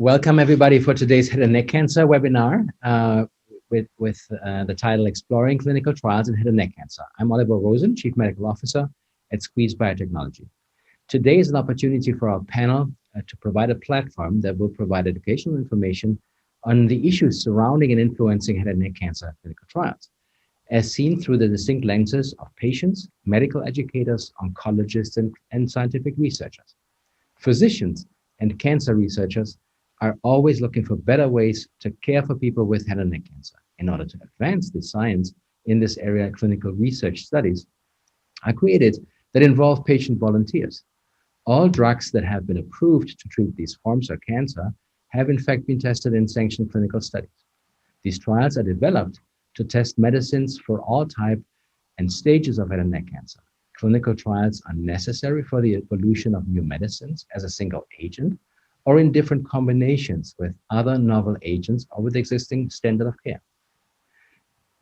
Welcome everybody for today's head and neck cancer webinar with the title Exploring Clinical Trials in Head and Neck Cancer. I'm Oliver Rosen, Chief Medical Officer at SQZ Biotechnologies. Today is an opportunity for our panel to provide a platform that will provide educational information on the issues surrounding and influencing head and neck cancer clinical trials, as seen through the distinct lenses of patients, medical educators, oncologists, and scientific researchers. Physicians and cancer researchers are always looking for better ways to care for people with head and neck cancer. In order to advance the science in this area, clinical research studies are created that involve patient volunteers. All drugs that have been approved to treat these forms of cancer have in fact been tested in sanctioned clinical studies. These trials are developed to test medicines for all types and stages of head and neck cancer. Clinical trials are necessary for the evolution of new medicines as a single agent or in different combinations with other novel agents or with existing standard of care.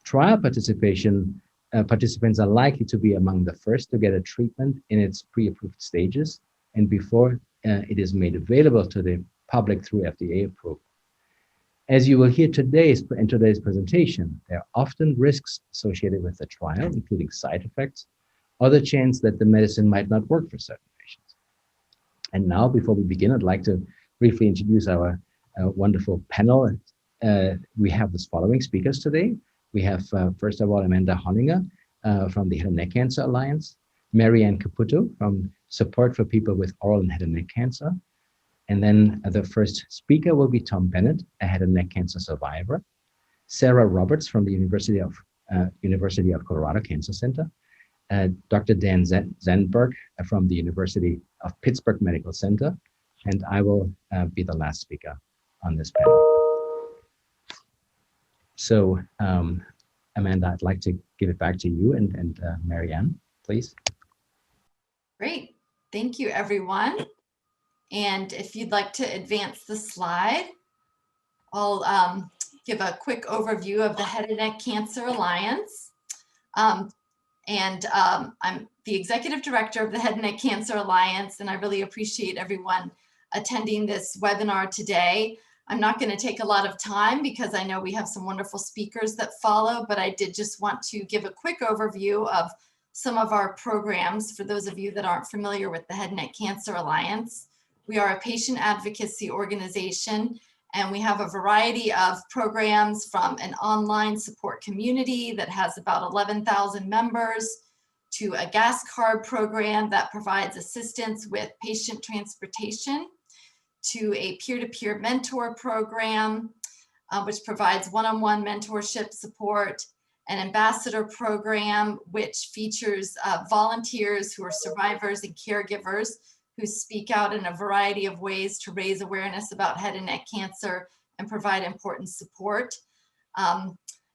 Trial participants are likely to be among the first to get a treatment in its pre-approved stages and before it is made available to the public through FDA approval. As you will hear in today's presentation, there are often risks associated with the trial, including side effects, or the chance that the medicine might not work for certain patients. And now, before we begin, I'd like to briefly introduce our wonderful panel. We have the following speakers today. We have, first of all, Amanda Honinger from the Head and Neck Cancer Alliance, Marianne Caputo from Support for People with Oral and Head and Neck Cancer. And then the first speaker will be Tom Bennett, a head and neck cancer survivor, Sarah Roberts from the University of Colorado Cancer Center, Dr. Dan Zandberg from the University of Pittsburgh Medical Center, and I will be the last speaker on this panel. So, Amanda, I'd like to give it back to you and Marianne, please. Great. Thank you, everyone. And if you'd like to advance the slide, I'll give a quick overview of the Head and Neck Cancer Alliance. I'm the Executive Director of the Head and Neck Cancer Alliance, and I really appreciate everyone attending this webinar today. I'm not going to take a lot of time because I know we have some wonderful speakers that follow, but I did just want to give a quick overview of some of our programs for those of you that aren't familiar with the Head and Neck Cancer Alliance. We are a patient advocacy organization, and we have a variety of programs from an online support community that has about 11,000 members to a gas card program that provides assistance with patient transportation, to a peer-to-peer mentor program, which provides one-on-one mentorship support, an ambassador program, which features volunteers who are survivors and caregivers who speak out in a variety of ways to raise awareness about head and neck cancer and provide important support.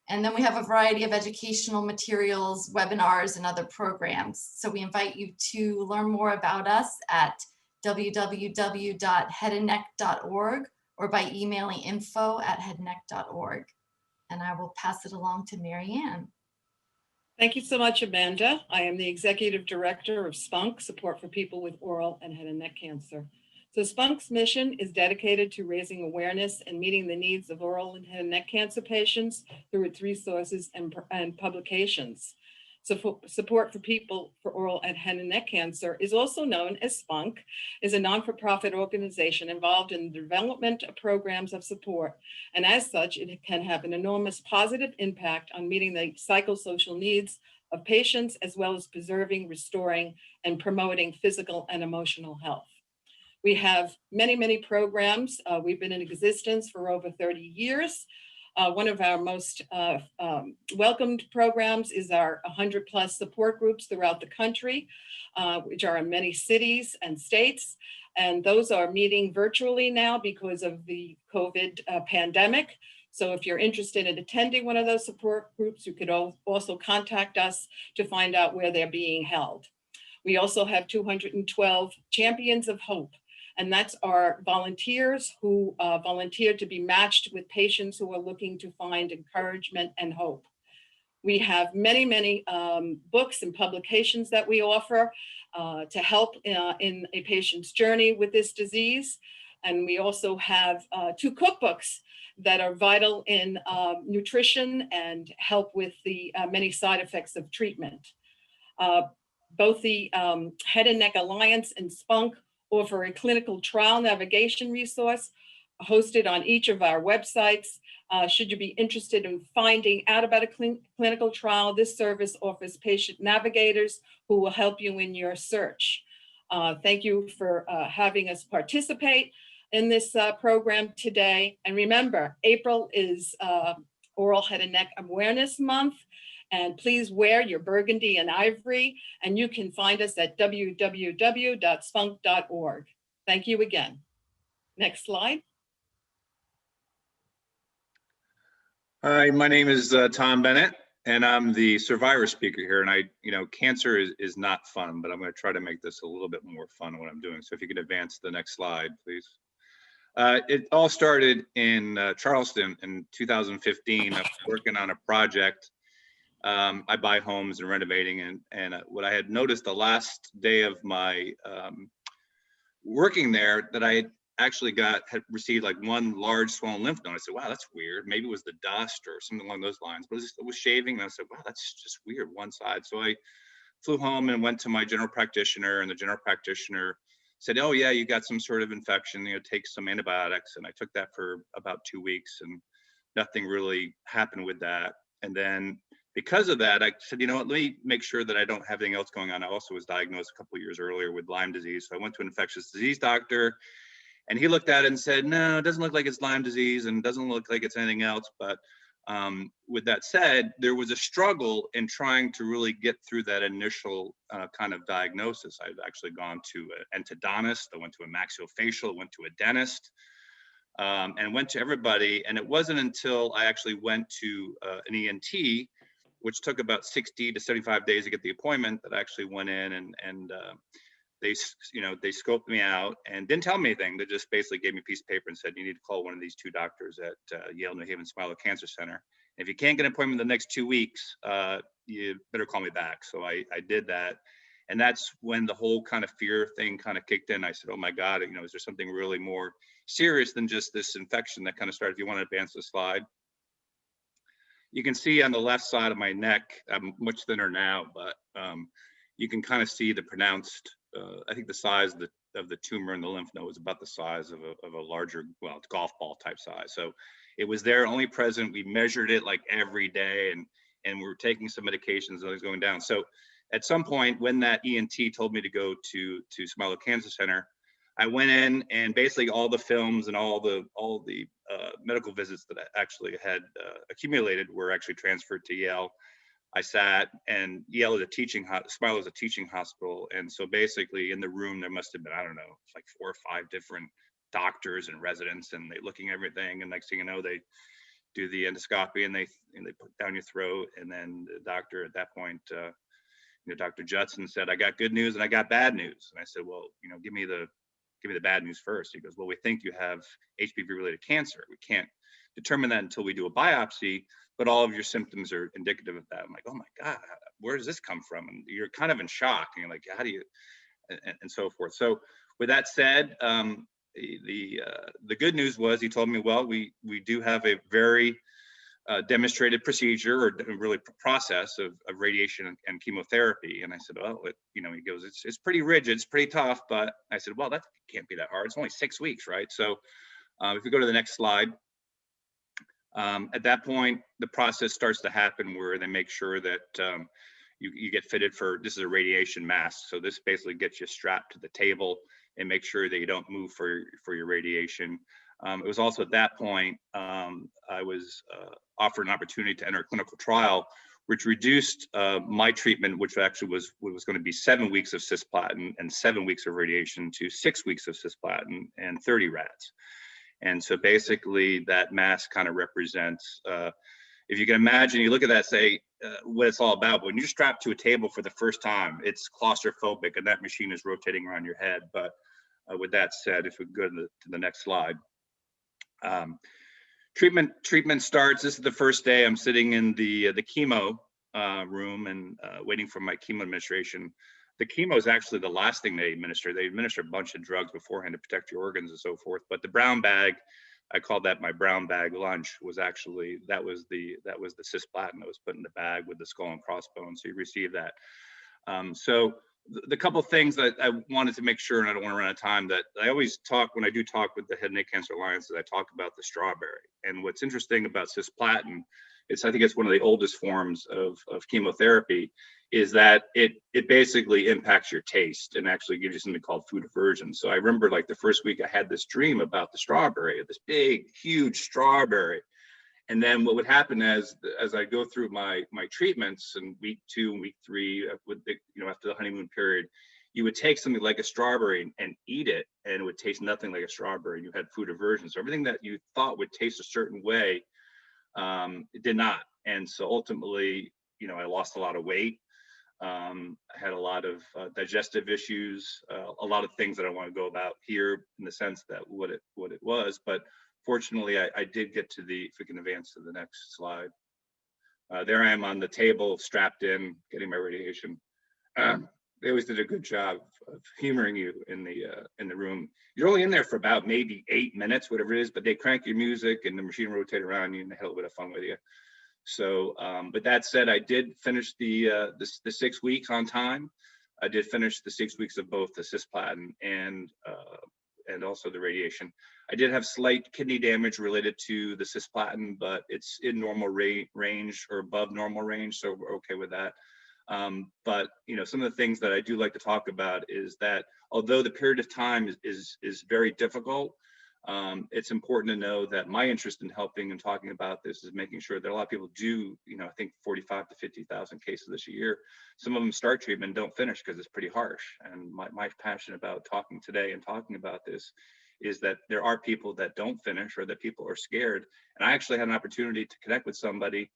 And then we have a variety of educational materials, webinars, and other programs. So we invite you to learn more about us at www.headandneck.org or by emailing info@headandneck.org. And I will pass it along to Marianne. Thank you so much, Amanda. I am the Executive Director of Spunk Support for People with Oral and Head and Neck Cancer. So Spunk's mission is dedicated to raising awareness and meeting the needs of oral and head and neck cancer patients through its resources and publications. So Support for People for Oral and Head and Neck Cancer is also known as Spunk, is a non-for-profit organization involved in the development of programs of support. And as such, it can have an enormous positive impact on meeting the psychosocial needs of patients, as well as preserving, restoring, and promoting physical and emotional health. We have many, many programs. We've been in existence for over 30 years. One of our most welcomed programs is our 100+ support groups throughout the country, which are in many cities and states. And those are meeting virtually now because of the COVID pandemic. So if you're interested in attending one of those support groups, you could also contact us to find out where they're being held. We also have 212 Champions of Hope. And that's our volunteers who volunteer to be matched with patients who are looking to find encouragement and hope. We have many, many books and publications that we offer to help in a patient's journey with this disease. And we also have 2 cookbooks that are vital in nutrition and help with the many side effects of treatment. Both the Head and Neck Alliance and SPOHNC offer a clinical trial navigation resource hosted on each of our websites. Should you be interested in finding out about a clinical trial, this service offers patient navigators who will help you in your search. Thank you for having us participate in this program today. And remember, April is Oral Head and Neck Awareness Month. And please wear your burgundy and ivory. And you can find us at www.spunk.org. Thank you again. Next slide. Hi, my name is Tom Bennet, and I'm the survivor speaker here. And cancer is not fun, but I'm going to try to make this a little bit more fun what I'm doing. So if you could advance the next slide, please. It all started in Charleston in 2015. I was working on a project. I buy homes and renovating, and what I had noticed the last day of my working there, that I had actually had received like one large swollen lymph node. I said, wow, that's weird. Maybe it was the dust or something along those lines, but it was shaving. And I said, wow, that's just weird, one side. So I flew home and went to my general practitioner, and the general practitioner said, oh yeah, you got some sort of infection, take some antibiotics. And I took that for about 2 weeks, and nothing really happened with that. And then because of that, I said, you know what, let me make sure that I don't have anything else going on. I also was diagnosed a couple of years earlier with Lyme disease. So I went to an infectious disease doctor, and he looked at it and said, no, it doesn't look like it's Lyme disease, and doesn't look like it's anything else. But with that said, there was a struggle in trying to really get through that initial kind of diagnosis. I've actually gone to an endodontist, I went to a maxillofacial, went to a dentist, and went to everybody. And it wasn't until I actually went to an ENT, which took about 60 to 75 days to get the appointment, that I actually went in and they scoped me out and didn't tell me anything. They just basically gave me a piece of paper and said, you need to call one of these 2 doctors at Yale New Haven Smilow Cancer Center. And if you can't get an appointment in the next 2 weeks, you better call me back. So I did that. And that's when the whole kind of fear thing kind of kicked in. I said, oh my God, is there something really more serious than just this infection that kind of started? If you want to advance the slide. You can see on the left side of my neck, I'm much thinner now, but you can kind of see the pronounced, I think the size of the tumor in the lymph node was about the size of a larger, well, it's golf ball type size. So it was there, only present. We measured it like every day, and we were taking some medications and it was going down. So at some point when that ENT told me to go to Smilow Cancer Center, I went in, and basically all the films and all the medical visits that I actually had accumulated were actually transferred to Yale. I sat, and Yale is a teaching, Smilow is a teaching hospital. And so basically in the room, there must've been, I don't know, like 4 or 5 different doctors and residents, and they looking at everything. And next thing you know, they do the endoscopy, and they put down your throat. And then the doctor at that point, Dr. Judson said, I got good news and I got bad news. And I said, well, give me the bad news first. He goes, well, we think you have HPV related cancer. We can't determine that until we do a biopsy, but all of your symptoms are indicative of that. I'm like, oh my God, where does this come from? And you're kind of in shock, and you're like, how do you, and so forth. So with that said, the good news was, he told me, well, we do have a very demonstrated procedure, or really process of radiation and chemotherapy. And I said, well, he goes, it's pretty rigid, it's pretty tough. But I said, well, that can't be that hard. It's only 6 weeks, right? So if we go to the next slide, at that point, the process starts to happen where they make sure that you get fitted for, this is a radiation mask. So this basically gets you strapped to the table and make sure that you don't move for your radiation. It was also at that point, I was offered an opportunity to enter a clinical trial, which reduced my treatment, which actually was going to be 7 weeks of cisplatin and 7 weeks of radiation, to 6 weeks of cisplatin and 30 rads. And so basically that mask kind of represents, if you can imagine, you look at that, say what it's all about. But when you're strapped to a table for the first time, it's claustrophobic, and that machine is rotating around your head. But with that said, if we go to the next slide. Treatment starts. This is the first day. I'm sitting in the chemo room and waiting for my chemo administration. the chemo is actually the last thing they administer. They administer a bunch of drugs beforehand to protect your organs and so forth. But the brown bag, I called that my brown bag lunch, was actually, that was the cisplatin that was put in the bag with the skull and crossbones. So you receive that. So the couple of things that I wanted to make sure, and I don't want to run out of time, that I always talk, when I do talk with the Head and Neck Cancer Alliance, I talk about the strawberry. And what's interesting about cisplatin, I think it's one of the oldest forms of chemotherapy, is that it basically impacts your taste and actually gives you something called food aversion. So I remember like the first week I had this dream about the strawberry, this big, huge strawberry. And then what would happen as I go through my treatments in week 2 and week 3, with the, after the honeymoon period, you would take something like a strawberry and eat it, and it would taste nothing like a strawberry. You had food aversion. So everything that you thought would taste a certain way, it did not. And so ultimately, I lost a lot of weight. I had a lot of digestive issues, a lot of things that I want to go about here in the sense that what it was. But fortunately, I did get to if we can advance to the next slide. There I am on the table, strapped in, getting my radiation. They always did a good job of humoring you in the room. You're only in there for about maybe 8 minutes, whatever it is, but they crank your music and the machine rotate around you and they have a little bit of fun with you. So, but that said, I did finish the 6 weeks on time. I did finish the 6 weeks of both the cisplatin and also the radiation. I did have slight kidney damage related to the cisplatin, but it's in normal range or above normal range, so we're okay with that. But some of the things that I do like to talk about is that although the period of time is very difficult, it's important to know that my interest in helping and talking about this is making sure that a lot of people do, I think 45 to 50,000 cases this year. Some of them start treatment and don't finish because it's pretty harsh. And my passion about talking today and talking about this is that there are people that don't finish or that people are scared. And I actually had an opportunity to connect with somebody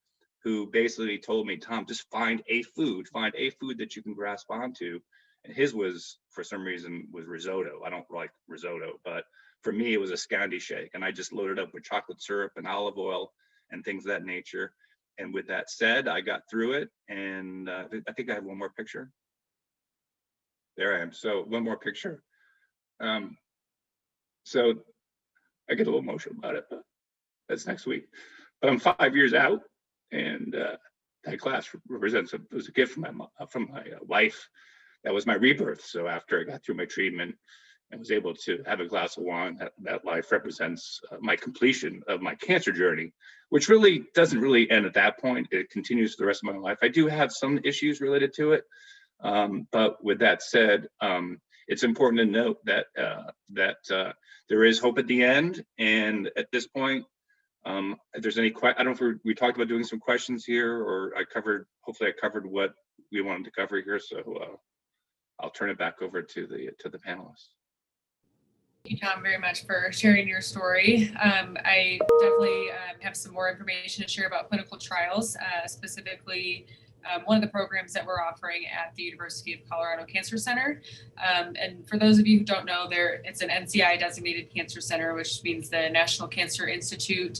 who basically told me, Tom, just find a food that you can grasp onto. And his was, for some reason, was risotto. I don't like risotto, but for me, it was a Scandi shake. And I just loaded up with chocolate syrup and olive oil and things of that nature. And with that said, I got through it. And I think I have one more picture. There I am. So one more picture. So I get a little emotional about it, but that's next week. But I'm 5 years out, and that class represents it was a gift from my wife. That was my rebirth. So after I got through my treatment and was able to have a glass of wine, that life represents my completion of my cancer journey, which really doesn't really end at that point. It continues for the rest of my life. I do have some issues related to it, but with that said, it's important to note that there is hope at the end. And at this point, if there's any I don't know if we talked about doing some questions here, or hopefully I covered what we wanted to cover here. So I'll turn it back over to the panelists. Thank you, Tom, very much for sharing your story. I definitely have some more information to share about clinical trials, specifically one of the programs that we're offering at the University of Colorado Cancer Center. And for those of you who don't know, it's an NCI designated cancer center, which means the National Cancer Institute.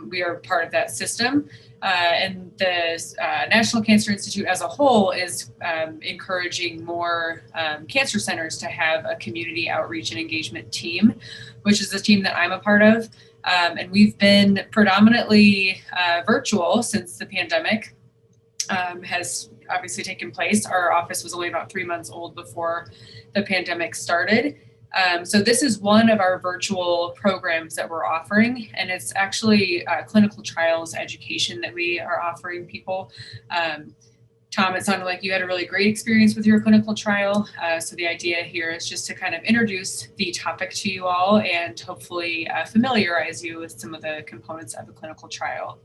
We are part of that system. And the National Cancer Institute as a whole is encouraging more cancer centers to have a community outreach and engagement team, which is the team that I'm a part of. And we've been predominantly virtual since the pandemic has obviously taken place. Our office was only about 3 months old before the pandemic started. So this is one of our virtual programs that we're offering, and it's actually clinical trials education that we are offering people. Tom, it sounded like you had a really great experience with your clinical trial. So the idea here is just to kind of introduce the topic to you all and hopefully familiarize you with some of the components of a clinical trial.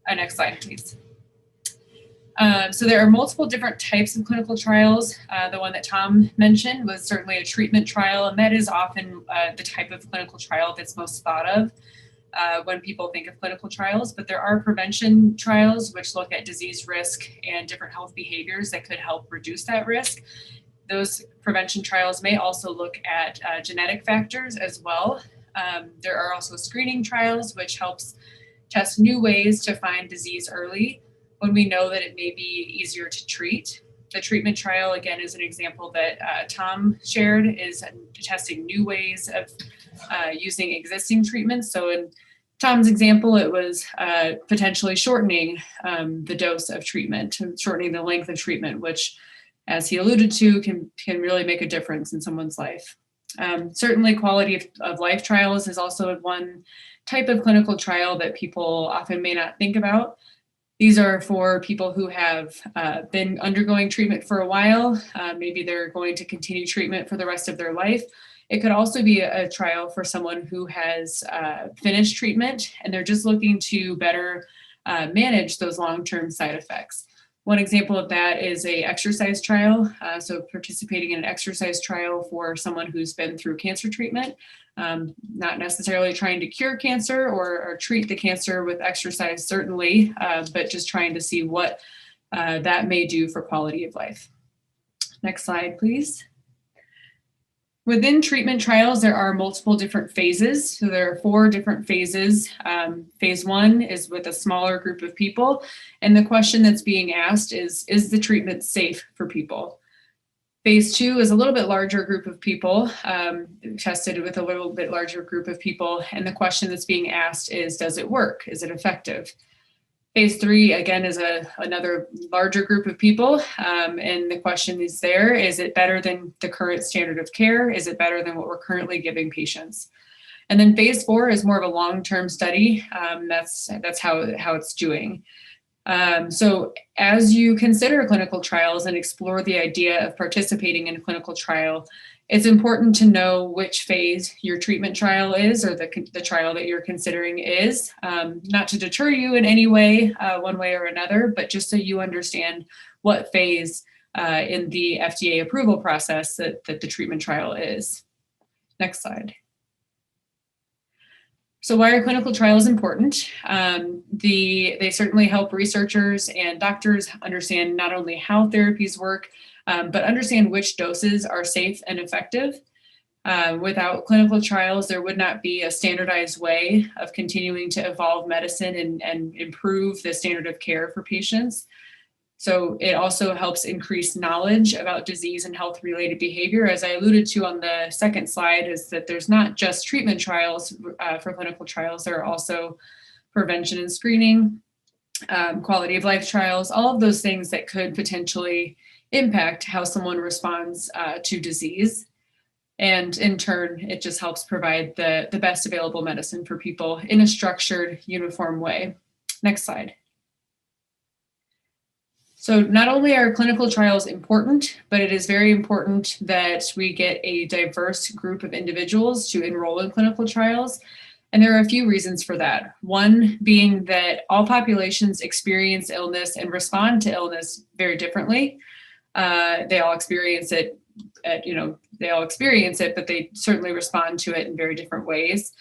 Next slide, please. So there are multiple different types of clinical trials. The one that Tom mentioned was certainly a treatment trial, and that is often the type of clinical trial that's most thought of when people think of clinical trials. But there are prevention trials which look at disease risk and different health behaviors that could help reduce that risk. Those prevention trials may also look at genetic factors as well. There are also screening trials which helps test new ways to find disease early when we know that it may be easier to treat. The treatment trial, again, is an example that Tom shared, is testing new ways of using existing treatments. So in Tom's example, it was potentially shortening the dose of treatment, shortening the length of treatment, which, as he alluded to, can really make a difference in someone's life. Certainly, quality of life trials is also one type of clinical trial that people often may not think about. These are for people who have been undergoing treatment for a while. Maybe they're going to continue treatment for the rest of their life. It could also be a trial for someone who has finished treatment and they're just looking to better manage those long-term side effects. One example of that is an exercise trial. So participating in an exercise trial for someone who's been through cancer treatment, not necessarily trying to cure cancer or treat the cancer with exercise, certainly, but just trying to see what that may do for quality of life. Next slide, please. Within treatment trials, there are multiple different phases. So there are 4 different phases. Phase 1 is with a smaller group of people. And the question that's being asked is the treatment safe for people? Phase 2 is a little bit larger group of people, tested with a little bit larger group of people. And the question that's being asked is, does it work? Is it effective? Phase 3, again, is another larger group of people. And the question is it better than the current standard of care? Is it better than what we're currently giving patients? And then phase 4 is more of a long-term study. That's how it's doing. So as you consider clinical trials and explore the idea of participating in a clinical trial, it's important to know which phase your treatment trial is, or the trial that you're considering is, not to deter you in any way, one way or another, but just so you understand what phase in the FDA approval process that the treatment trial is. Next slide. So why are clinical trials important? They certainly help researchers and doctors understand not only how therapies work, but understand which doses are safe and effective. Without clinical trials, there would not be a standardized way of continuing to evolve medicine and improve the standard of care for patients. So it also helps increase knowledge about disease and health-related behavior. As I alluded to on the second slide, is that there's not just treatment trials for clinical trials, there are also prevention and screening, quality of life trials, all of those things that could potentially impact how someone responds to disease. And in turn, it just helps provide the best available medicine for people in a structured, uniform way. Next slide. So not only are clinical trials important, but it is very important that we get a diverse group of individuals to enroll in clinical trials. And there are a few reasons for that. One being that all populations experience illness and respond to illness very differently. They all experience it but they certainly respond to it in very different ways.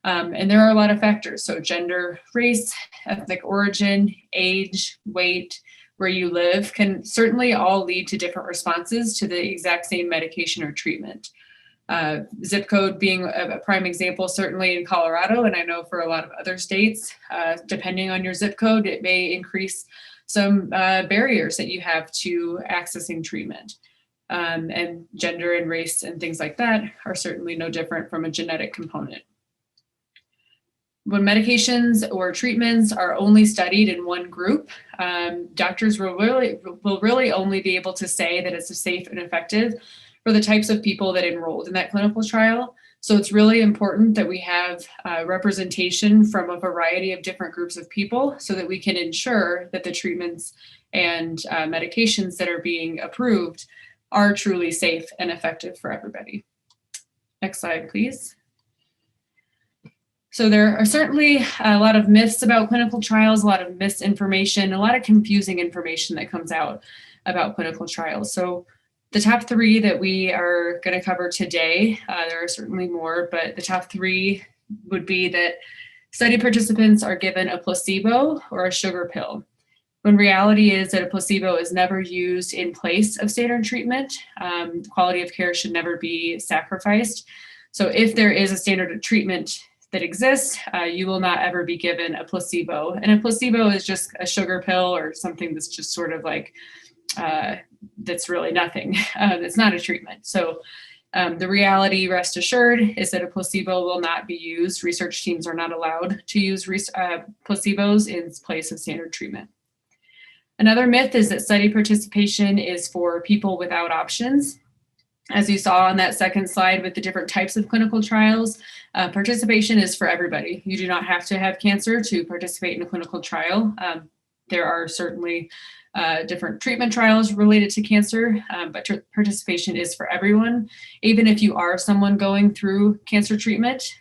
And there are a lot of factors. So gender, race, ethnic origin, age, weight, where you live can certainly all lead to different responses to the exact same medication or treatment. Zip code being a prime example, certainly in Colorado, and I know for a lot of other states, depending on your zip code, it may increase some barriers that you have to accessing treatment. And gender and race and things like that are certainly no different from a genetic component. When medications or treatments are only studied in one group, doctors will really only be able to say that it's safe and effective for the types of people that enrolled in that clinical trial. So it's really important that we have representation from a variety of different groups of people so that we can ensure that the treatments and medications that are being approved are truly safe and effective for everybody. Next slide, please. So there are certainly a lot of myths about clinical trials, a lot of misinformation, a lot of confusing information that comes out about clinical trials. So the top 3 that we are going to cover today, there are certainly more, but the top 3 would be that study participants are given a placebo or a sugar pill, when reality is that a placebo is never used in place of standard treatment. Quality of care should never be sacrificed. So if there is a standard of treatment that exists, you will not ever be given a placebo. And a placebo is just a sugar pill or something that's just sort of like that's really nothing. It's not a treatment. So the reality, rest assured, is that a placebo will not be used. Research teams are not allowed to use placebos in place of standard treatment. Another myth is that study participation is for people without options. As you saw on that second slide with the different types of clinical trials, participation is for everybody. You do not have to have cancer to participate in a clinical trial. There are certainly different treatment trials related to cancer, but participation is for everyone. Even if you are someone going through cancer treatment,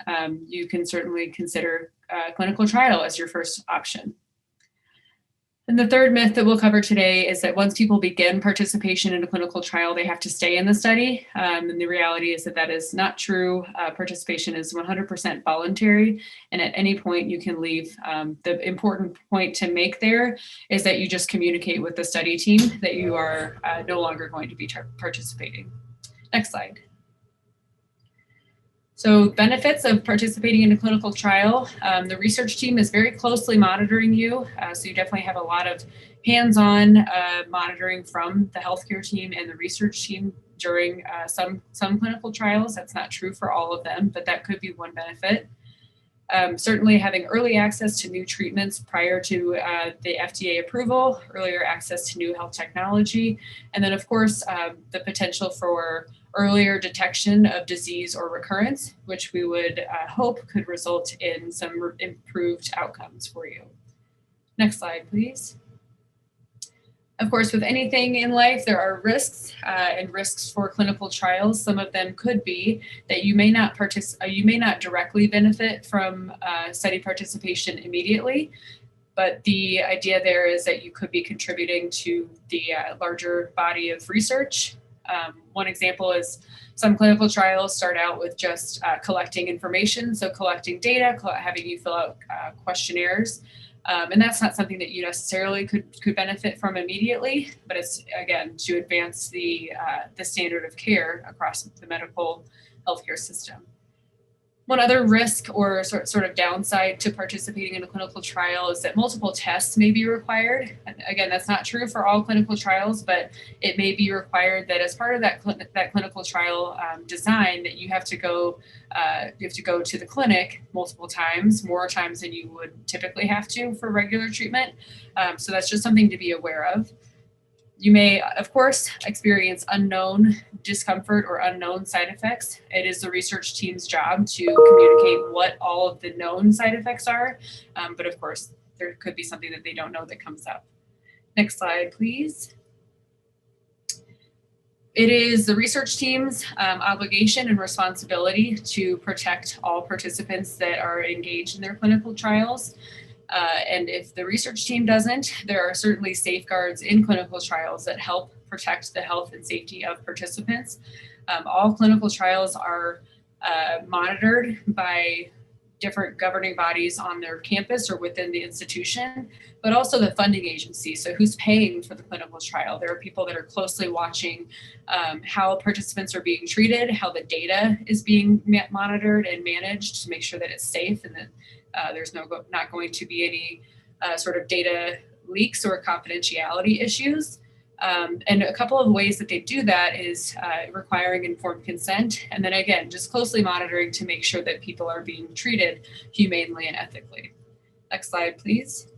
you can certainly consider a clinical trial as your first option. And the third myth that we'll cover today is that once people begin participation in a clinical trial, they have to stay in the study. And the reality is that that is not true. Participation is 100% voluntary, and at any point you can leave. The important point to make there is that you just communicate with the study team that you are no longer going to be participating. Next slide. So benefits of participating in a clinical trial, the research team is very closely monitoring you. So you definitely have a lot of hands-on monitoring from the healthcare team and the research team during some clinical trials. That's not true for all of them, but that could be one benefit. Certainly having early access to new treatments prior to the FDA approval, earlier access to new health technology, and then of course the potential for earlier detection of disease or recurrence, which we would hope could result in some improved outcomes for you. Next slide, please. Of course, with anything in life, there are risks and risks for clinical trials. Some of them could be that you may not directly benefit from study participation immediately, but the idea there is that you could be contributing to the larger body of research. One example is some clinical trials start out with just collecting information, so collecting data, having you fill out questionnaires. And that's not something that you necessarily could benefit from immediately, but it's, again, to advance the standard of care across the medical healthcare system. One other risk or sort of downside to participating in a clinical trial is that multiple tests may be required. And again, that's not true for all clinical trials, but it may be required that as part of that clinical trial design, that you have to go to the clinic multiple times, more times than you would typically have to for regular treatment. So that's just something to be aware of. You may, of course, experience unknown discomfort or unknown side effects. It is the research team's job to communicate what all of the known side effects are. But of course, there could be something that they don't know that comes up. Next slide, please. It is the research team's obligation and responsibility to protect all participants that are engaged in their clinical trials. And if the research team doesn't, there are certainly safeguards in clinical trials that help protect the health and safety of participants. All clinical trials are monitored by different governing bodies on their campus or within the institution, but also the funding agency. So who's paying for the clinical trial? There are people that are closely watching how participants are being treated, how the data is being monitored and managed to make sure that it's safe and that there's not going to be any sort of data leaks or confidentiality issues. And a couple of ways that they do that is requiring informed consent. And then again, just closely monitoring to make sure that people are being treated humanely and ethically. Next slide, please.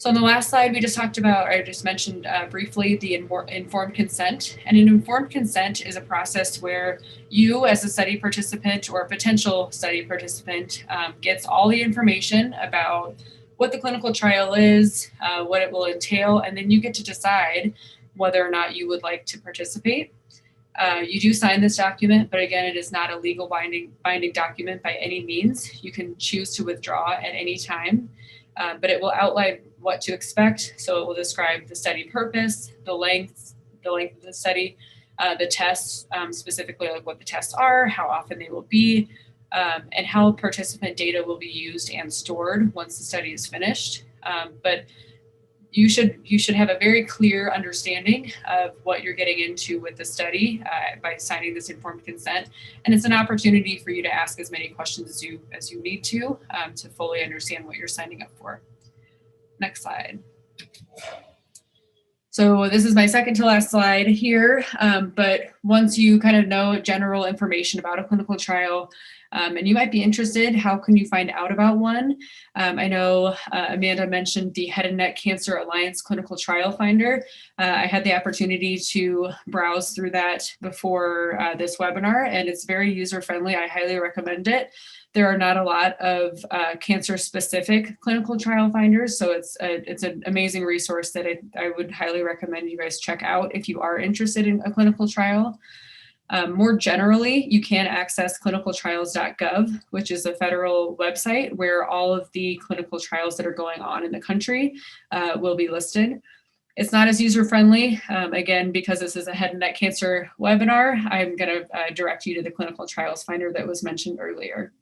So on the last slide, we just talked about, or I just mentioned briefly, the informed consent. And an informed consent is a process where you as a study participant or a potential study participant gets all the information about what the clinical trial is, what it will entail, and then you get to decide whether or not you would like to participate. You do sign this document, but again, it is not a legal binding document by any means. You can choose to withdraw at any time, but it will outline what to expect. So it will describe the study purpose, the length of the study, the tests, specifically like what the tests are, how often they will be, and how participant data will be used and stored once the study is finished. But you should have a very clear understanding of what you're getting into with the study by signing this informed consent. And it's an opportunity for you to ask as many questions as you need to fully understand what you're signing up for. Next slide. So this is my second to last slide here, but once you kind of know general information about a clinical trial, and you might be interested, how can you find out about one? I know Amanda mentioned the Head and Neck Cancer Alliance Clinical Trial Finder. I had the opportunity to browse through that before this webinar, and it's very user-friendly. I highly recommend it. There are not a lot of cancer-specific clinical trial finders, so it's an amazing resource that I would highly recommend you guys check out if you are interested in a clinical trial. More generally, you can access clinicaltrials.gov, which is a federal website where all of the clinical trials that are going on in the country will be listed. It's not as user-friendly. Again, because this is a head and neck cancer webinar, I'm going to direct you to the clinical trials finder that was mentioned earlier.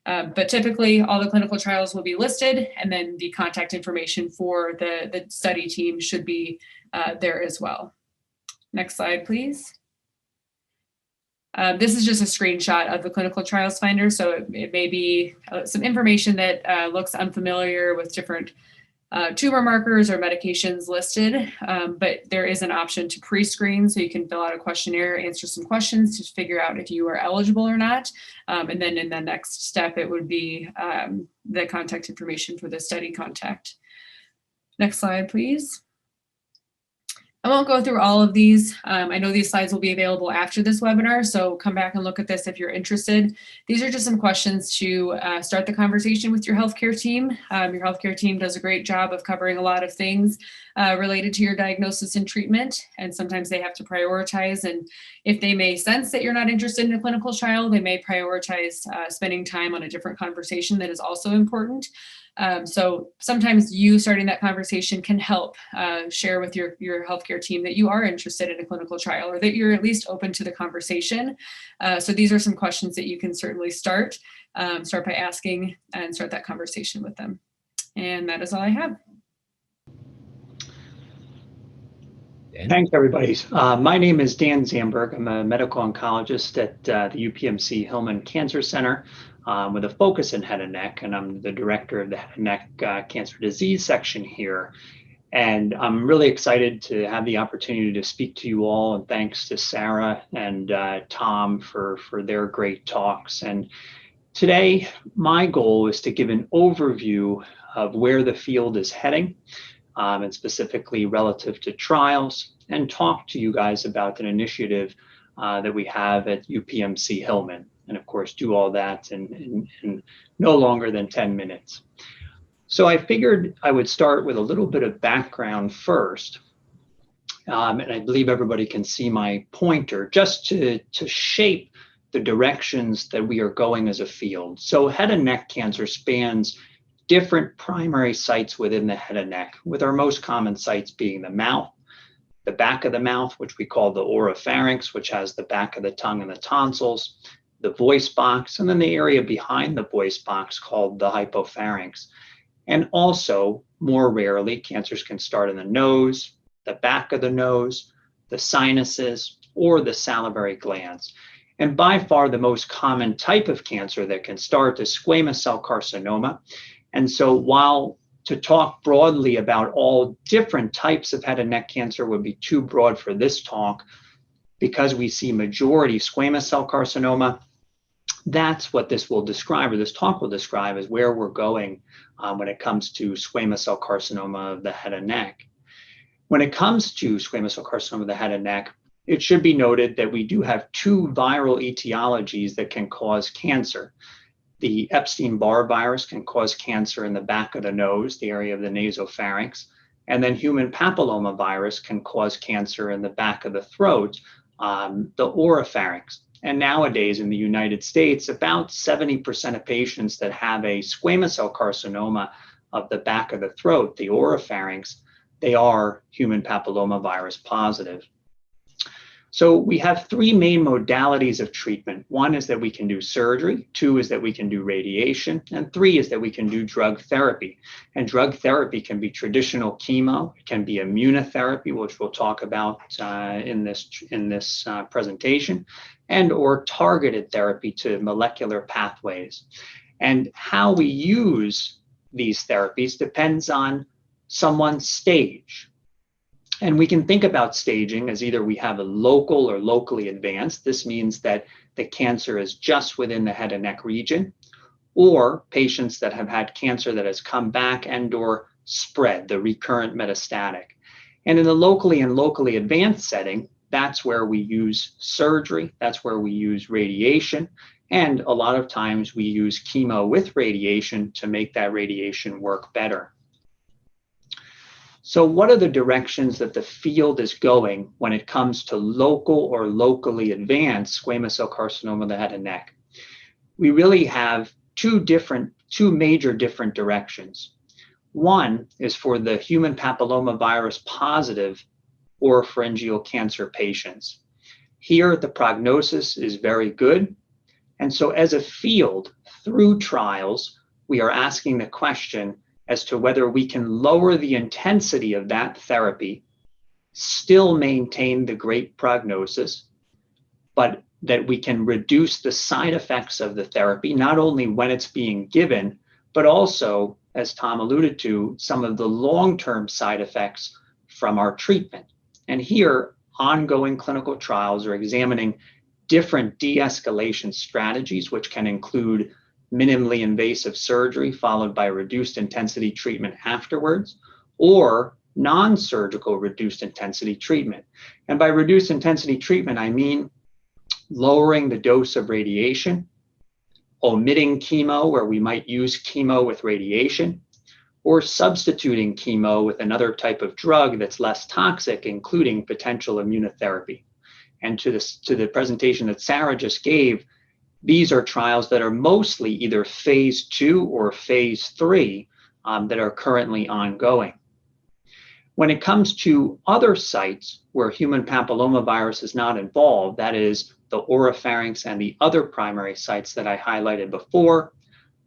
But typically, all the clinical trials will be listed, and then the contact information for the study team should be there as well. Next slide, please. This is just a screenshot of the clinical trials finder, so it may be some information that looks unfamiliar with different tumor markers or medications listed, but there is an option to pre-screen, so you can fill out a questionnaire, answer some questions to figure out if you are eligible or not, and then in the next step, it would be the contact information for the study contact. Next slide, please. I won't go through all of these. I know these slides will be available after this webinar, so come back and look at this if you're interested. These are just some questions to start the conversation with your healthcare team. Your healthcare team does a great job of covering a lot of things related to your diagnosis and treatment, and sometimes they have to prioritize, and if they may sense that you're not interested in a clinical trial, they may prioritize spending time on a different conversation that is also important. So sometimes you starting that conversation can help share with your healthcare team that you are interested in a clinical trial, or that you're at least open to the conversation. So these are some questions that you can certainly start by asking and start that conversation with them. And that is all I have. Dan? Thanks, everybody. My name is Dan Zandberg. I'm a medical oncologist at the UPMC Hillman Cancer Center with a focus in head and neck, and I'm the director of the head and neck cancer disease section here. And I'm really excited to have the opportunity to speak to you all, and thanks to Sarah and Tom for their great talks. And today, my goal is to give an overview of where the field is heading, and specifically relative to trials, and talk to you guys about an initiative that we have at UPMC Hillman. And of course, do all that in no longer than 10 minutes. So I figured I would start with a little bit of background first. And I believe everybody can see my pointer, just to shape the directions that we are going as a field. So head and neck cancer spans different primary sites within the head and neck, with our most common sites being the mouth, the back of the mouth, which we call the oropharynx, which has the back of the tongue and the tonsils, the voice box, and then the area behind the voice box called the hypopharynx. And also, more rarely, cancers can start in the nose, the back of the nose, the sinuses, or the salivary glands. And by far the most common type of cancer that can start is squamous cell carcinoma. And so while to talk broadly about all different types of head and neck cancer would be too broad for this talk, because we see majority squamous cell carcinoma, that's what this will describe, or this talk will describe, is where we're going when it comes to squamous cell carcinoma of the head and neck. When it comes to squamous cell carcinoma of the head and neck, it should be noted that we do have two viral etiologies that can cause cancer. The Epstein-Barr virus can cause cancer in the back of the nose, the area of the nasopharynx, and then human papilloma virus can cause cancer in the back of the throat, the oropharynx. And nowadays in the United States, about 70% of patients that have a squamous cell carcinoma of the back of the throat, the oropharynx, they are human papilloma virus positive. So we have three main modalities of treatment. One is that we can do surgery, two is that we can do radiation, and three is that we can do drug therapy. And drug therapy can be traditional chemo, it can be immunotherapy, which we'll talk about in this presentation, and or targeted therapy to molecular pathways. And how we use these therapies depends on someone's stage. And we can think about staging as either we have a local or locally advanced. This means that the cancer is just within the head and neck region, or patients that have had cancer that has come back and or spread, the recurrent metastatic. And in the locally and locally advanced setting, that's where we use surgery, that's where we use radiation, and a lot of times we use chemo with radiation to make that radiation work better. So what are the directions that the field is going when it comes to local or locally advanced squamous cell carcinoma of the head and neck? We really have two major different directions. One is for the human papillomavirus positive oropharyngeal cancer patients. Here, the prognosis is very good. And so as a field, through trials, we are asking the question as to whether we can lower the intensity of that therapy, still maintain the great prognosis, but that we can reduce the side effects of the therapy, not only when it's being given, but also, as Tom alluded to, some of the long-term side effects from our treatment. And here, ongoing clinical trials are examining different de-escalation strategies, which can include minimally invasive surgery followed by reduced intensity treatment afterwards, or non-surgical reduced intensity treatment. And by reduced intensity treatment, I mean lowering the dose of radiation, omitting chemo where we might use chemo with radiation, or substituting chemo with another type of drug that's less toxic, including potential immunotherapy. And to the presentation that Sarah just gave, these are trials that are mostly either phase 2 or phase 3 that are currently ongoing. When it comes to other sites where human papillomavirus is not involved, that is the oropharynx and the other primary sites that I highlighted before,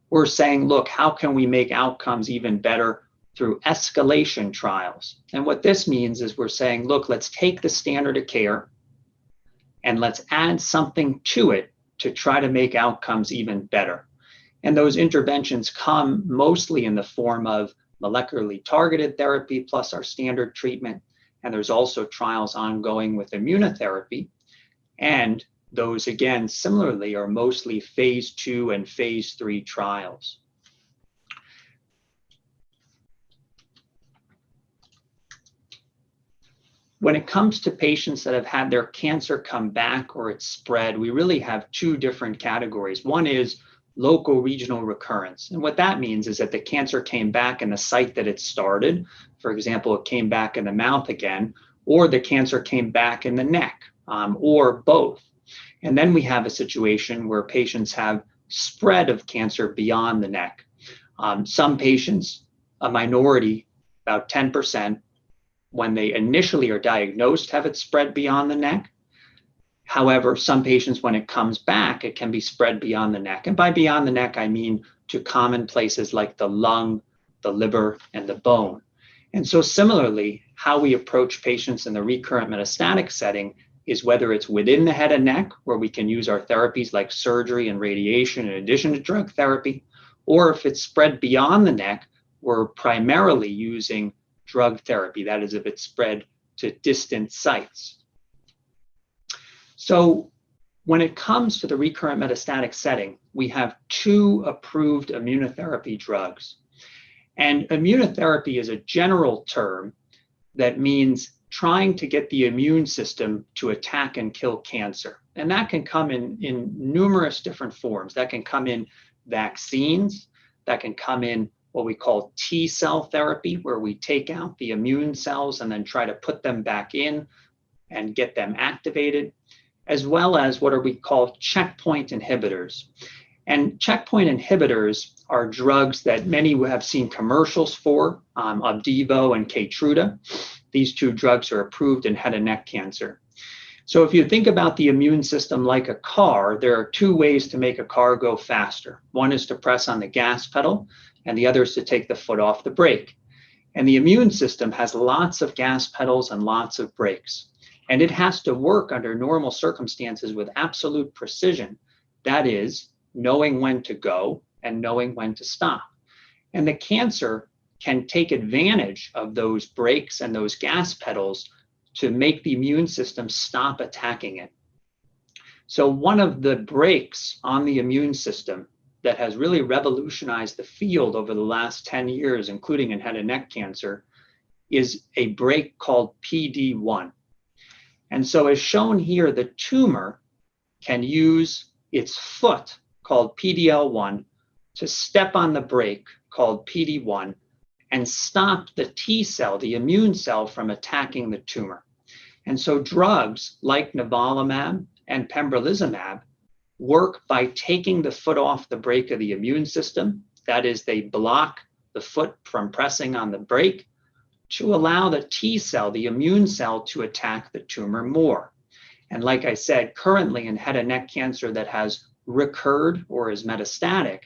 we're saying, look, how can we make outcomes even better through escalation trials? And what this means is we're saying, look, let's take the standard of care and let's add something to it to try to make outcomes even better. And those interventions come mostly in the form of molecularly targeted therapy plus our standard treatment. And there's also trials ongoing with immunotherapy. And those, again, similarly, are mostly phase 2 and phase 3 trials. When it comes to patients that have had their cancer come back or it's spread, we really have two different categories. One is local regional recurrence. And what that means is that the cancer came back in the site that it started. For example, it came back in the mouth again, or the cancer came back in the neck, or both. And then we have a situation where patients have spread of cancer beyond the neck. Some patients, a minority, about 10%, when they initially are diagnosed, have it spread beyond the neck. However, some patients, when it comes back, it can be spread beyond the neck. And by beyond the neck, I mean to common places like the lung, the liver, and the bone. And so similarly, how we approach patients in the recurrent metastatic setting is whether it's within the head and neck, where we can use our therapies like surgery and radiation in addition to drug therapy, or if it's spread beyond the neck, we're primarily using drug therapy, that is, if it's spread to distant sites. So when it comes to the recurrent metastatic setting, we have 2 approved immunotherapy drugs. And immunotherapy is a general term that means trying to get the immune system to attack and kill cancer. And that can come in numerous different forms. That can come in vaccines, that can come in what we call T cell therapy, where we take out the immune cells and then try to put them back in and get them activated, as well as what we call checkpoint inhibitors. And checkpoint inhibitors are drugs that many have seen commercials for, Opdivo and Keytruda. These 2 drugs are approved in head and neck cancer. So if you think about the immune system like a car, there are 2 ways to make a car go faster. One is to press on the gas pedal, and the other is to take the foot off the brake. And the immune system has lots of gas pedals and lots of brakes. And it has to work under normal circumstances with absolute precision. That is, knowing when to go and knowing when to stop. And the cancer can take advantage of those brakes and those gas pedals to make the immune system stop attacking it. So one of the brakes on the immune system that has really revolutionized the field over the last 10 years, including in head and neck cancer, is a brake called PD-1. And so as shown here, the tumor can use its foot called PDL1 to step on the brake called PD-1 and stop the T cell, the immune cell, from attacking the tumor. And so drugs like nivolumab and pembrolizumab work by taking the foot off the brake of the immune system. That is, they block the foot from pressing on the brake to allow the T cell, the immune cell, to attack the tumor more. And like I said, currently in head and neck cancer that has recurred or is metastatic,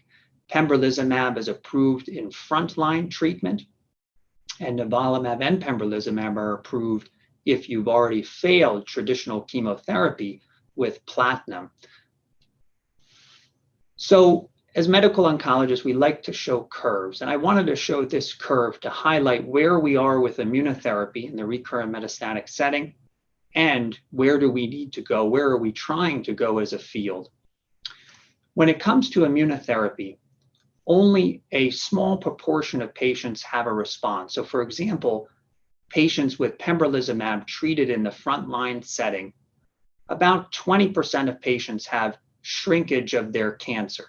pembrolizumab is approved in frontline treatment, and nivolumab and pembrolizumab are approved if you've already failed traditional chemotherapy with platinum. So as medical oncologists, we like to show curves, and I wanted to show this curve to highlight where we are with immunotherapy in the recurrent metastatic setting, and where do we need to go, where are we trying to go as a field. When it comes to immunotherapy, only a small proportion of patients have a response. So for example, patients with pembrolizumab treated in the frontline setting, about 20% of patients have shrinkage of their cancer.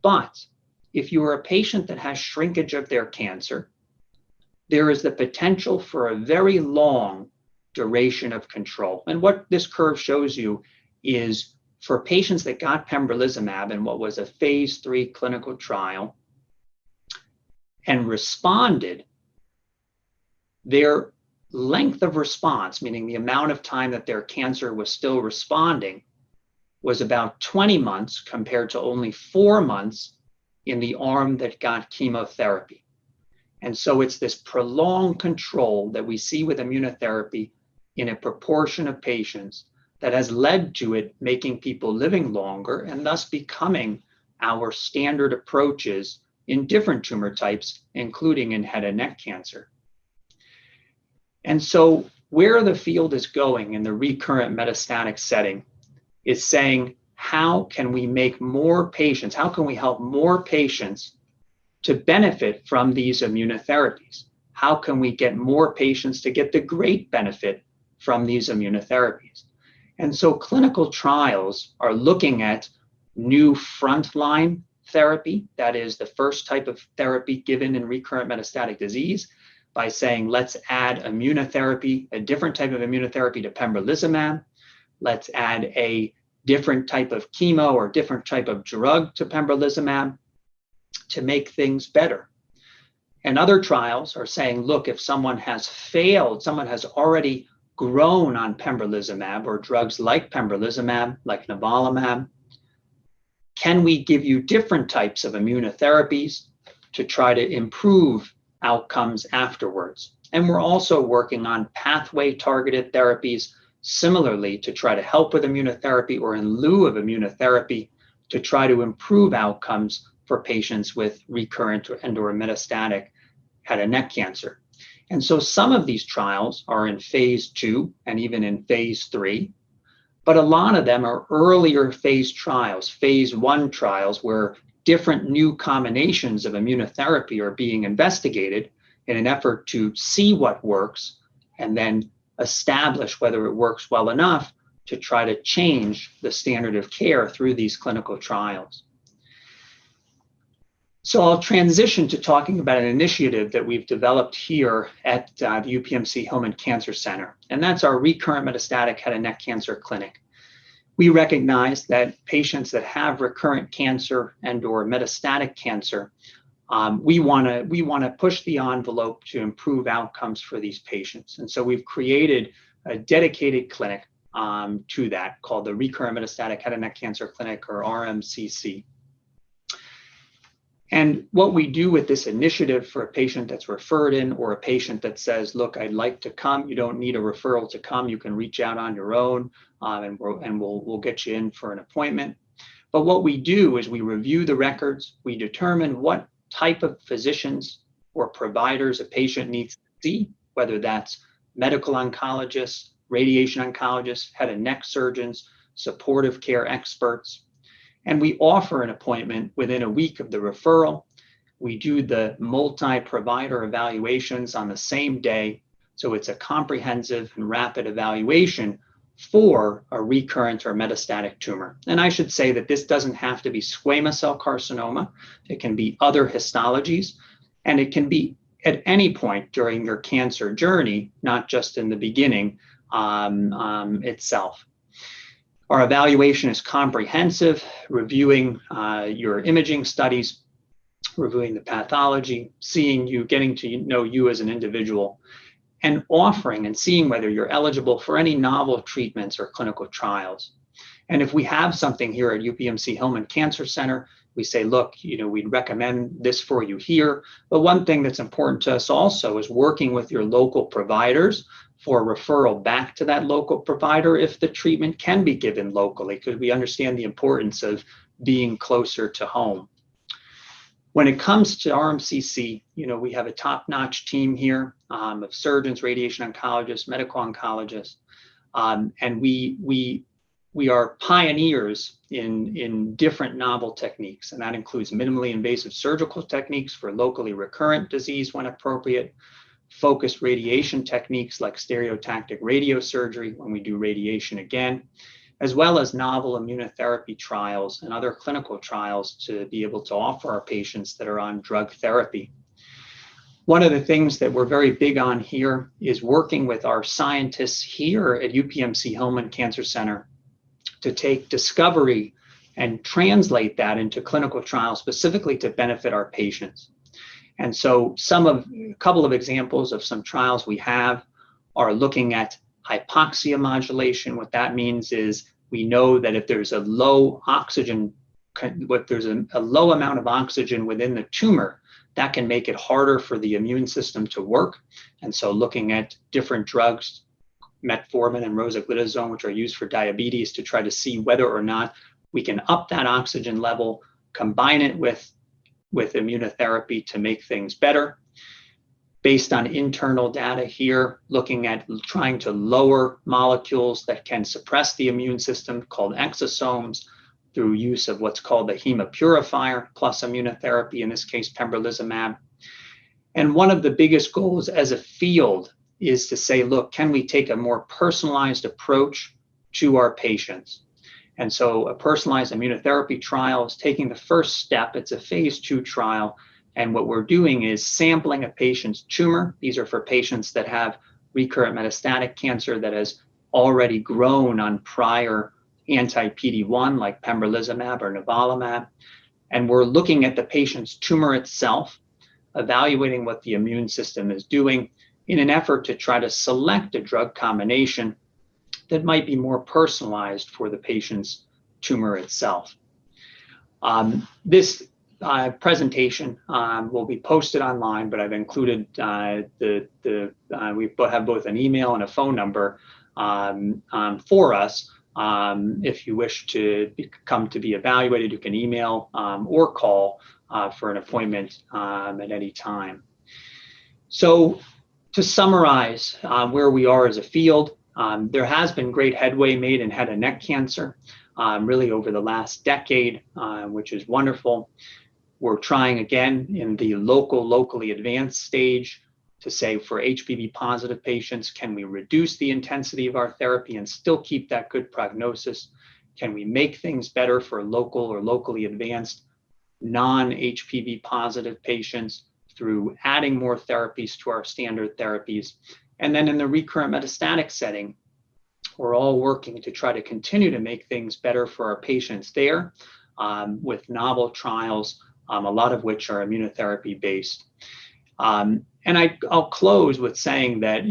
But if you are a patient that has shrinkage of their cancer, there is the potential for a very long duration of control. And what this curve shows you is for patients that got pembrolizumab in what was a phase 3 clinical trial and responded, their length of response, meaning the amount of time that their cancer was still responding, was about 20 months compared to only 4 months in the arm that got chemotherapy. And so it's this prolonged control that we see with immunotherapy in a proportion of patients that has led to it making people living longer and thus becoming our standard approaches in different tumor types, including in head and neck cancer. And so where the field is going in the recurrent metastatic setting is saying, how can we make more patients, how can we help more patients to benefit from these immunotherapies? How can we get more patients to get the great benefit from these immunotherapies? And so clinical trials are looking at new frontline therapy, that is the first type of therapy given in recurrent metastatic disease, by saying, let's add immunotherapy, a different type of immunotherapy to pembrolizumab. Let's add a different type of chemo or different type of drug to pembrolizumab to make things better. And other trials are saying, look, if someone has failed, someone has already grown on pembrolizumab or drugs like pembrolizumab, like nivolumab, can we give you different types of immunotherapies to try to improve outcomes afterwards? And we're also working on pathway targeted therapies similarly to try to help with immunotherapy or in lieu of immunotherapy to try to improve outcomes for patients with recurrent and/or metastatic head and neck cancer. And so some of these trials are in phase 2 and even in phase 3, but a lot of them are earlier phase trials, phase 1 trials, where different new combinations of immunotherapy are being investigated in an effort to see what works and then establish whether it works well enough to try to change the standard of care through these clinical trials. So I'll transition to talking about an initiative that we've developed here at the UPMC Hillman Cancer Center, and that's our recurrent metastatic head and neck cancer clinic. We recognize that patients that have recurrent cancer and/or metastatic cancer, we want to push the envelope to improve outcomes for these patients. And so we've created a dedicated clinic to that called the Recurrent Metastatic Head and Neck Cancer Clinic, or RMCC. And what we do with this initiative for a patient that's referred in or a patient that says, look, I'd like to come, you don't need a referral to come, you can reach out on your own and we'll get you in for an appointment. But what we do is we review the records, we determine what type of physicians or providers a patient needs to see, whether that's medical oncologists, radiation oncologists, head and neck surgeons, supportive care experts. And we offer an appointment within a week of the referral. We do the multi-provider evaluations on the same day. So it's a comprehensive and rapid evaluation for a recurrent or metastatic tumor. And I should say that this doesn't have to be squamous cell carcinoma. It can be other histologies, and it can be at any point during your cancer journey, not just in the beginning itself. Our evaluation is comprehensive, reviewing your imaging studies, reviewing the pathology, seeing you, getting to know you as an individual, and offering and seeing whether you're eligible for any novel treatments or clinical trials. And if we have something here at UPMC Hillman Cancer Center, we say, look, we'd recommend this for you here. But one thing that's important to us also is working with your local providers for referral back to that local provider if the treatment can be given locally, because we understand the importance of being closer to home. When it comes to RMCC, we have a top-notch team here of surgeons, radiation oncologists, medical oncologists, and we are pioneers in different novel techniques, and that includes minimally invasive surgical techniques for locally recurrent disease when appropriate, focused radiation techniques like stereotactic radiosurgery when we do radiation again, as well as novel immunotherapy trials and other clinical trials to be able to offer our patients that are on drug therapy. One of the things that we're very big on here is working with our scientists here at UPMC Hillman Cancer Center to take discovery and translate that into clinical trials specifically to benefit our patients. And so a couple of examples of some trials we have are looking at hypoxia modulation. What that means is we know that if there's a low oxygen, a low amount of oxygen within the tumor, that can make it harder for the immune system to work. And so looking at different drugs, metformin and rosiglitazone, which are used for diabetes, to try to see whether or not we can up that oxygen level, combine it with immunotherapy to make things better. Based on internal data here, looking at trying to lower molecules that can suppress the immune system called exosomes through use of what's called the hemopurifier plus immunotherapy, in this case pembrolizumab. And one of the biggest goals as a field is to say, look, can we take a more personalized approach to our patients? And so a personalized immunotherapy trial is taking the first step. It's a phase 2 trial. And what we're doing is sampling a patient's tumor. These are for patients that have recurrent metastatic cancer that has already grown on prior anti-PD-1 like pembrolizumab or nivolumab. And we're looking at the patient's tumor itself, evaluating what the immune system is doing in an effort to try to select a drug combination that might be more personalized for the patient's tumor itself. This presentation will be posted online, but I've included we have both an email and a phone number for us. If you wish to come to be evaluated, you can email or call for an appointment at any time. So to summarize where we are as a field, there has been great headway made in head and neck cancer really over the last decade, which is wonderful. We're trying again in the locally advanced stage to say for HPV positive patients, can we reduce the intensity of our therapy and still keep that good prognosis? Can we make things better for local or locally advanced non-HPV positive patients through adding more therapies to our standard therapies? And then in the recurrent metastatic setting, we're all working to try to continue to make things better for our patients there with novel trials, a lot of which are immunotherapy based. And I'll close with saying that,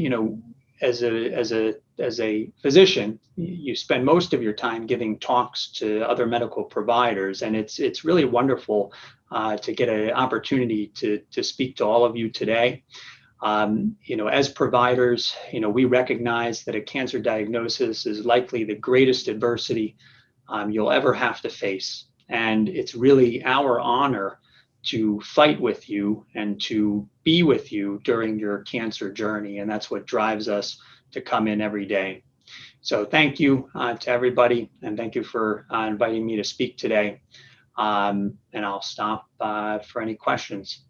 as a physician, you spend most of your time giving talks to other medical providers, and it's really wonderful to get an opportunity to speak to all of you today. As providers, we recognize that a cancer diagnosis is likely the greatest adversity you'll ever have to face. And it's really our honor to fight with you and to be with you during your cancer journey. And that's what drives us to come in every day. So thank you to everybody, and thank you for inviting me to speak today. And I'll stop for any questions.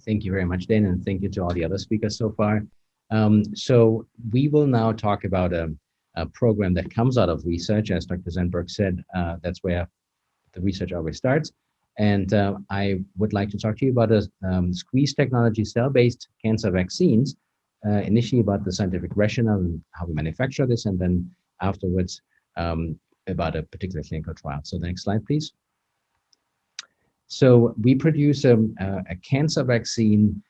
Thank you very much, Dan, and thank you to all the other speakers so far. So we will now talk about a program that comes out of research. As Dr. Zandberg said, that's where the research always starts. And I would like to talk to you about a SQZ technology cell-based cancer vaccines, initially about the scientific rationale and how we manufacture this, and then afterwards about a particular clinical trial. So the next slide, please. So we produce a cancer vaccine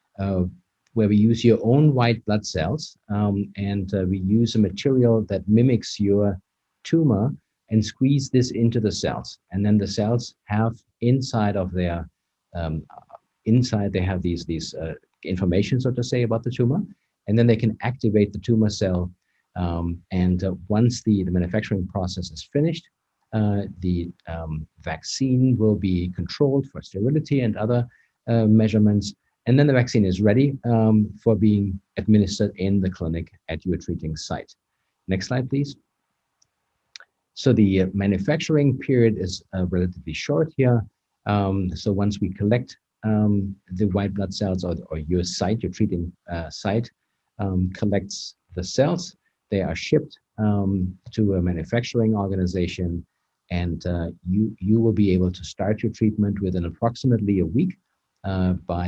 where we use your own white blood cells, and we use a material that mimics your tumor and squeeze this into the cells. And then the cells have inside of their, inside they have these information, so to say, about the tumor. And then they can activate the tumor cell. Once the manufacturing process is finished, the vaccine will be controlled for sterility and other measurements. And then the vaccine is ready for being administered in the clinic at your treating site. Next slide, please. So the manufacturing period is relatively short here. So once we collect the white blood cells, or your site, your treating site, collects the cells, they are shipped to a manufacturing organization, and you will be able to start your treatment within approximately a week by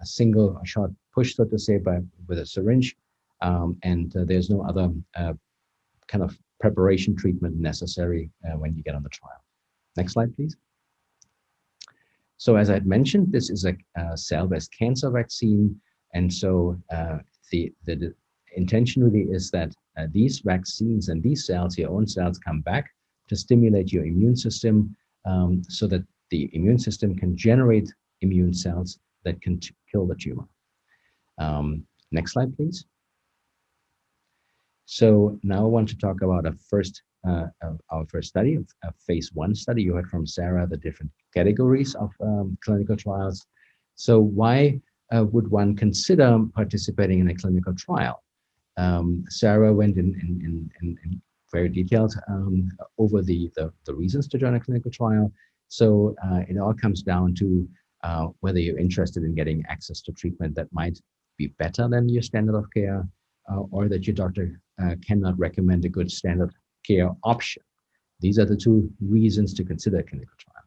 a single shot push, so to say, with a syringe, and there's no other kind of preparation treatment necessary when you get on the trial. Next slide, please. So as I had mentioned, this is a cell-based cancer vaccine, and so the intention really is that these vaccines and these cells, your own cells, come back to stimulate your immune system so that the immune system can generate immune cells that can kill the tumor. Next slide, please. So now I want to talk about our first study, a phase 1 study. You heard from Sarah the different categories of clinical trials. So why would one consider participating in a clinical trial? Sarah went in very detailed over the reasons to join a clinical trial. So it all comes down to whether you're interested in getting access to treatment that might be better than your standard of care, or that your doctor cannot recommend a good standard care option. These are the two reasons to consider a clinical trial.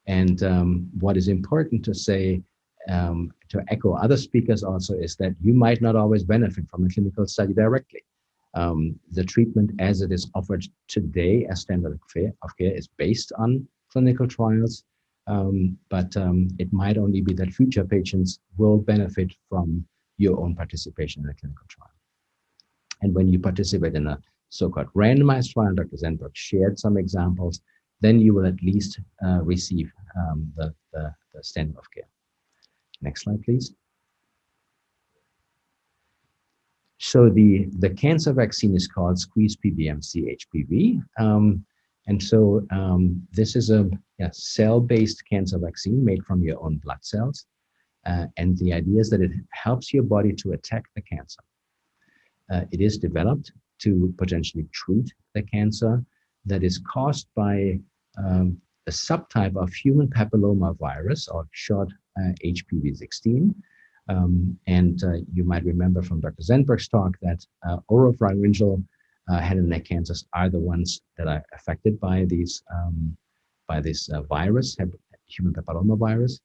And what is important to say, to echo other speakers also, is that you might not always benefit from a clinical study directly. The treatment as it is offered today as standard of care is based on clinical trials, but it might only be that future patients will benefit from your own participation in a clinical trial. And when you participate in a so-called randomized trial, Dr. Zandberg shared some examples, then you will at least receive the standard of care. Next slide, please. So the cancer vaccine is called SQZ PBMC HPV. And so this is a cell-based cancer vaccine made from your own blood cells. And the idea is that it helps your body to attack the cancer. It is developed to potentially treat the cancer that is caused by a subtype of human papilloma virus, or short HPV-16. And you might remember from Dr. Zandberg's talk that oropharyngeal head and neck cancers are the ones that are affected by this virus, human papilloma virus.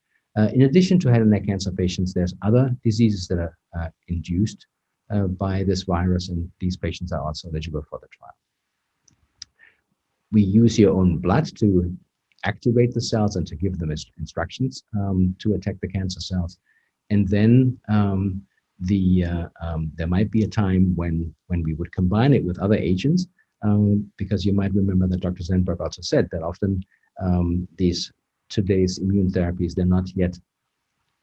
In addition to head and neck cancer patients, there's other diseases that are induced by this virus, and these patients are also eligible for the trial. We use your own blood to activate the cells and to give them instructions to attack the cancer cells. And then there might be a time when we would combine it with other agents, because you might remember that Dr. Zandberg also said that often today's immune therapies, they're not yet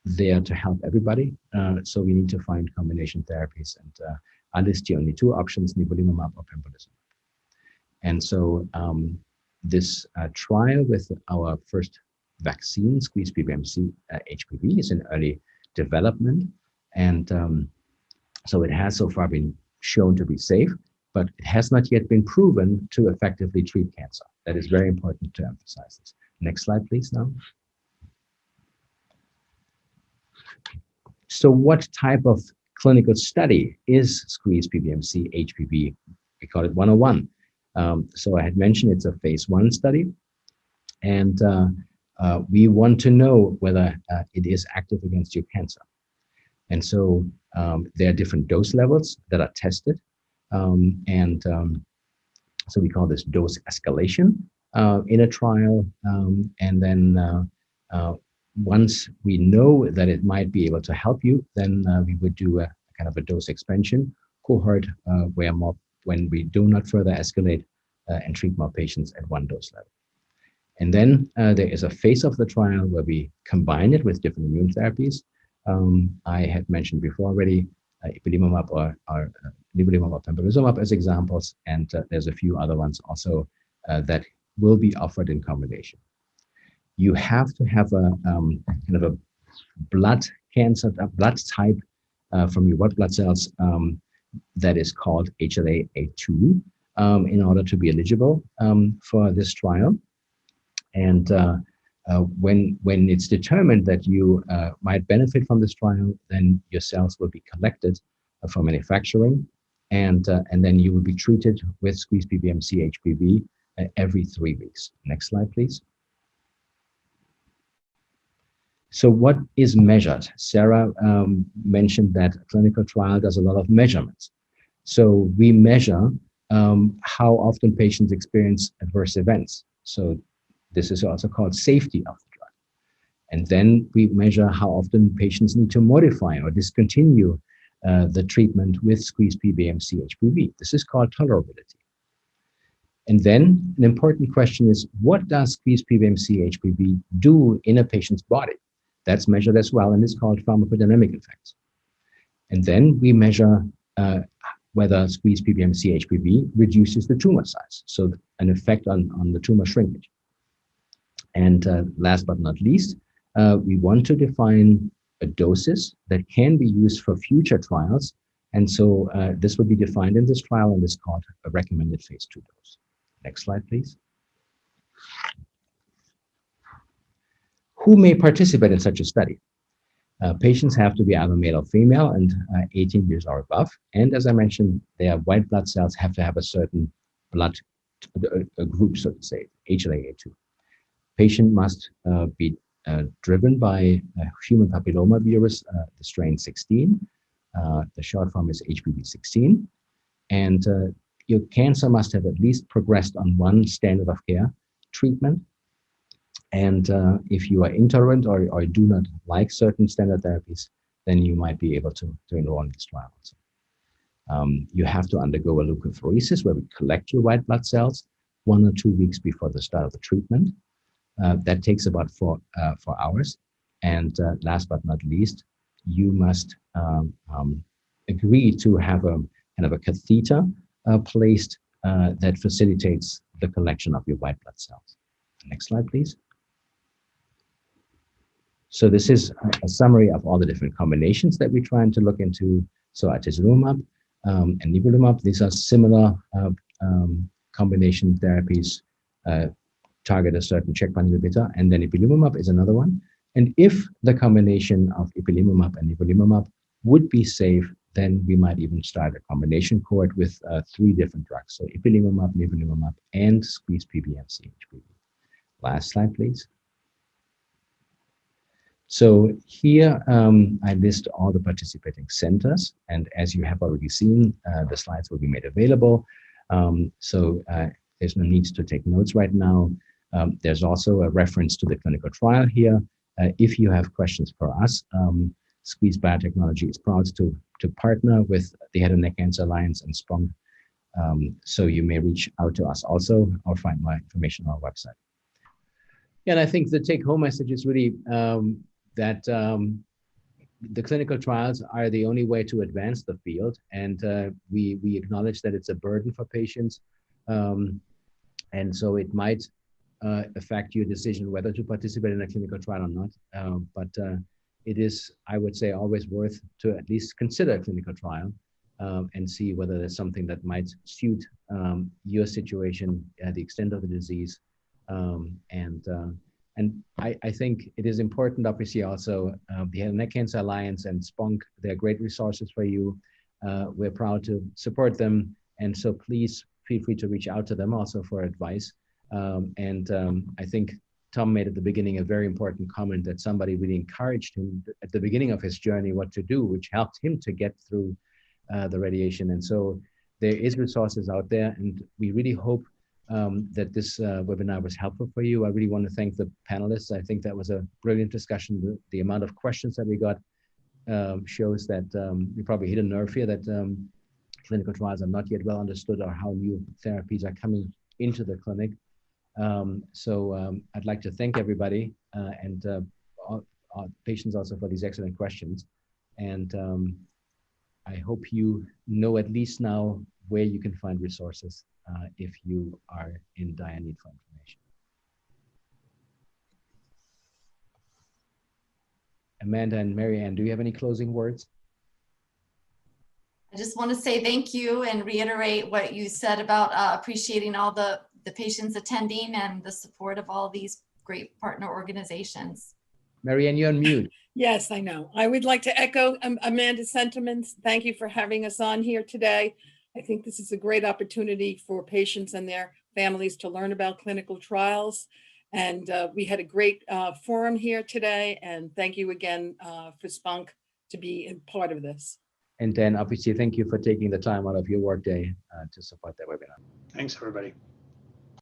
there to help everybody. So we need to find combination therapies, and I list here only two options: nivolumab or pembrolizumab. And so this trial with our first vaccine, Squeeze PBMC HPV, is in early development. And so it has so far been shown to be safe, but it has not yet been proven to effectively treat cancer. That is very important to emphasize this. Next slide, please, now. So what type of clinical study is Squeeze PBMC HPV? We call it 101. So I had mentioned it's a phase 1 study, and we want to know whether it is active against your cancer. And so there are different dose levels that are tested. So we call this dose escalation in a trial. And then once we know that it might be able to help you, then we would do a kind of a dose expansion cohort when we do not further escalate and treat more patients at one dose level. And then there is a phase of the trial where we combine it with different immune therapies. I had mentioned before already ipilimumab or nivolumab or pembrolizumab as examples, and there's a few other ones also that will be offered in combination. You have to have a kind of a blood type from your white blood cells that is called HLA-A2 in order to be eligible for this trial. And when it's determined that you might benefit from this trial, then your cells will be collected for manufacturing, and then you will be treated with Squeeze PBMC HPV every 3 weeks. Next slide, please. So what is measured? Sarah mentioned that a clinical trial does a lot of measurements. So we measure how often patients experience adverse events. So this is also called safety of the drug. And then we measure how often patients need to modify or discontinue the treatment with Squeeze PBMC HPV. This is called tolerability. And then an important question is, what does Squeeze PBMC HPV do in a patient's body? That's measured as well, and it's called pharmacodynamic effects. And then we measure whether Squeeze PBMC HPV reduces the tumor size, so an effect on the tumor shrinkage. And last but not least, we want to define doses that can be used for future trials. And so this will be defined in this trial, and is called a recommended phase 2 dose. Next slide, please. Who may participate in such a study? Patients have to be either male or female and 18 years or above. And as I mentioned, their white blood cells have to have a certain blood group, so to say, HLA-A2. Patient must be driven by human papilloma virus, the strain 16. The short form is HPV16. And your cancer must have at least progressed on one standard of care treatment. And if you are intolerant or do not like certain standard therapies, then you might be able to enroll in this trial also. You have to undergo a leukapheresis where we collect your white blood cells 1 or 2 weeks before the start of the treatment. That takes about 4 hours. And last but not least, you must agree to have a kind of a catheter placed that facilitates the collection of your white blood cells. Next slide, please. So this is a summary of all the different combinations that we're trying to look into. So atezolizumab and nivolumab, these are similar combination therapies, target a certain checkpoint inhibitor, and then ipilimumab is another one. And if the combination of ipilimumab and nivolumab would be safe, then we might even start a combination cohort with 3 different drugs. So ipilimumab, nivolumab, and Squeeze PBMC HPV. Last slide, please. So here I list all the participating centers, and as you have already seen, the slides will be made available. There's no need to take notes right now. There's also a reference to the clinical trial here. If you have questions for us, SQZ Biotechnologies is proud to partner with the Head and Neck Cancer Alliance and SPOHNC. So you may reach out to us also, or find more information on our website. Yeah, and I think the take-home message is really that the clinical trials are the only way to advance the field, and we acknowledge that it's a burden for patients, and so it might affect your decision whether to participate in a clinical trial or not. But it is, I would say, always worth to at least consider a clinical trial and see whether there's something that might suit your situation, the extent of the disease. And I think it is important, obviously, also the Head and Neck Cancer Alliance and SPOHNC, they're great resources for you. We're proud to support them. And so please feel free to reach out to them also for advice. I think Tom made at the beginning a very important comment that somebody really encouraged him at the beginning of his journey what to do, which helped him to get through the radiation. And so there is resources out there, and we really hope that this webinar was helpful for you. I really want to thank the panelists. I think that was a brilliant discussion. The amount of questions that we got shows that we probably hit a nerve here, that clinical trials are not yet well understood, or how new therapies are coming into the clinic. I'd like to thank everybody and our patients also for these excellent questions. And I hope you know at least now where you can find resources if you are in dire need for information. Amanda and Marianne, do you have any closing words? I just want to say thank you and reiterate what you said about appreciating all the patients attending and the support of all these great partner organizations. Marianne, you're on mute. Yes, I know. I would like to echo Amanda's sentiments. Thank you for having us on here today. I think this is a great opportunity for patients and their families to learn about clinical trials. And we had a great forum here today. And thank you again for SPOHNC to be a part of this. And then obviously, thank you for taking the time out of your workday to support that webinar. Thanks, everybody.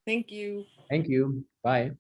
Thank you. Thank you. Bye.